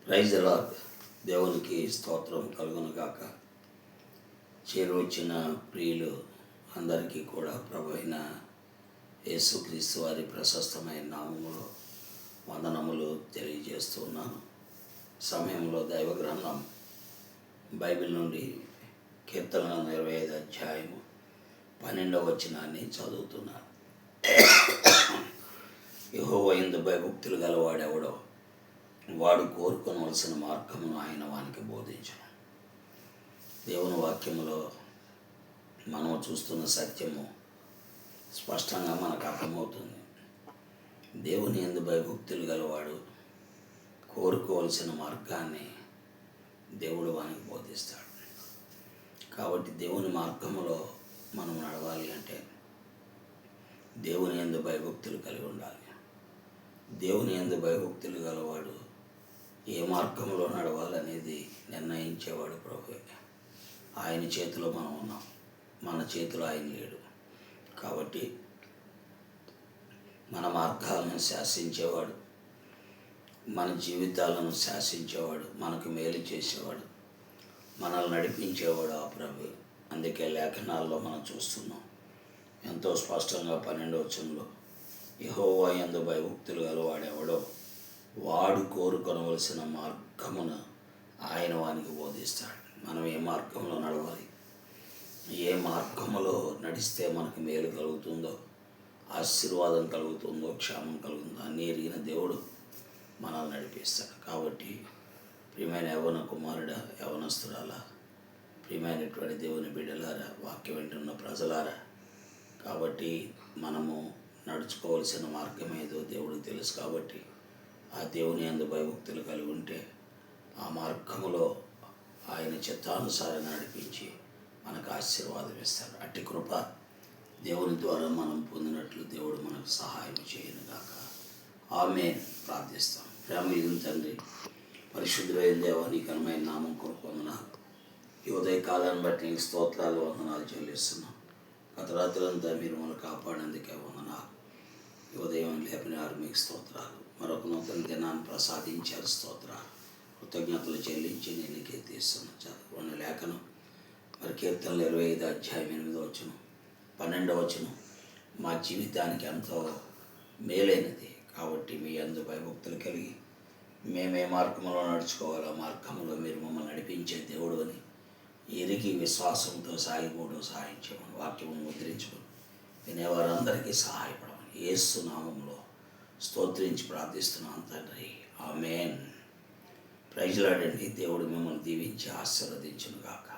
Praise the lord. దేవునికి స్తోత్రం కలుగును గాక. చేరువచ్చిన ప్రియులు అందరికీ కూడా ప్రభు అయిన యేసుక్రీస్తు వారి ప్రశస్తమైన నామములో వందనములు తెలియజేస్తున్నాను. సమయంలో దైవ గ్రంథం బైబిల్ నుండి కీర్తన 25 అధ్యాయము 12వ వచనాన్ని చదువుతున్నాను. యెహోవా యందు భయభక్తులు గలవాడెవడో వాడు కోరుకొనవలసిన మార్గమును ఆయన వానికి బోధించును. దేవుని వాక్యములో మనం చూస్తున్న సత్యము స్పష్టంగా మనకు అర్థమవుతుంది. దేవుని యందు భయభక్తులు గలవాడు కోరుకోవలసిన మార్గాన్ని దేవుడు వానికి బోధిస్తాడు. కాబట్టి దేవుని మార్గములో మనం నడవాలి అంటే దేవుని యందు భయభక్తులు కలిగి ఉండాలి. దేవుని యందు భయభక్తులు గలవాడు ఏ మార్గంలో నడవాలనేది నిర్ణయించేవాడు ప్రభువే. ఆయన చేతిలో మనం ఉన్నాం, మన చేతిలో ఆయన లేడు. కాబట్టి మన మార్గాలను శాసించేవాడు, మన జీవితాలను శాసించేవాడు, మనకు మేలు చేసేవాడు, మనల్ని నడిపించేవాడు ఆ ప్రభు. అందుకే లేఖనాల్లో మనం చూస్తున్నాం ఎంతో స్పష్టంగా 12వ వచనంలో యెహోవా యందు భయభక్తులు గలవాడెవడో వాడు కోరుకొనవలసిన మార్గమును ఆయన వానికి బోధిస్తాడు. మనం ఏ మార్గంలో నడవాలి, ఏ మార్గములో నడిస్తే మనకు మేలు కలుగుతుందో, ఆశీర్వాదం కలుగుతుందో, క్షేమం కలుగుతుందో అన్నీ ఎరిగిన దేవుడు మనల్ని నడిపిస్తాడు. కాబట్టి ప్రియమైన యవ్వన కుమారుడా, యవ్వనస్తురాలా, ప్రియమైనటువంటి దేవుని బిడ్డలారా, వాక్యం వింటున్న ప్రజలారా, కాబట్టి మనము నడుచుకోవాల్సిన మార్గం ఏదో దేవుడికి తెలుసు. కాబట్టి ఆ దేవుని యందు భయభక్తులు కలిగి ఉంటే ఆ మార్గములో ఆయన చిత్తానుసారంగా నడిపించి మనకు ఆశీర్వాదం ఇస్తాడు. అట్టి కృప దేవుని ద్వారా మనం పొందినట్లు దేవుడు మనకు సహాయం చేయను గాక. ఆమేన్. ప్రార్థిస్తాం. ప్రేమ తండ్రి, పరిశుద్ధులైన దేవా, నీ ఘనమైన నామం కొరకు వందనాలు. ఈ ఉదయకాలాన్ని బట్టి నీకు స్తోత్రాలు, వందనాలు చెల్లిస్తున్నాం. గత రాత్రులంతా మీరు మనల్ని కాపాడేందుకే వందనాలు. ఈ ఉదయం లేపినారు, మీకు స్తోత్రాలు. మరొక నూతన దినాన్ని ప్రసాదించారు, స్తోత్రాలు. కృతజ్ఞతలు చెల్లించి నేను కీర్తిస్తున్నాను. చదువుకున్న లేఖనం మరి కీర్తనలు 25 అధ్యాయం 8వ వచనం 12వ వచనం మా జీవితానికి ఎంతో మేలైనది. కాబట్టి మీ యందు భయభక్తులు కలిగి మేమే మార్గంలో నడుచుకోవాలో ఆ మార్గంలో మీరు మమ్మల్ని నడిపించే దేవుడు అని ఎరిగి విశ్వాసంతో సాగిపోవడం సహాయం చేయమని, వాక్యమును ముద్రించుకొని వినేవారందరికీ సహాయపడమని యేసు నామములో స్తోత్రించి ప్రార్థిస్తున్నాను తండ్రి. ఆమేన్. Praise Lord. దేవుడు మిమ్మల్ని దీవించి ఆశీర్వదించును గాక.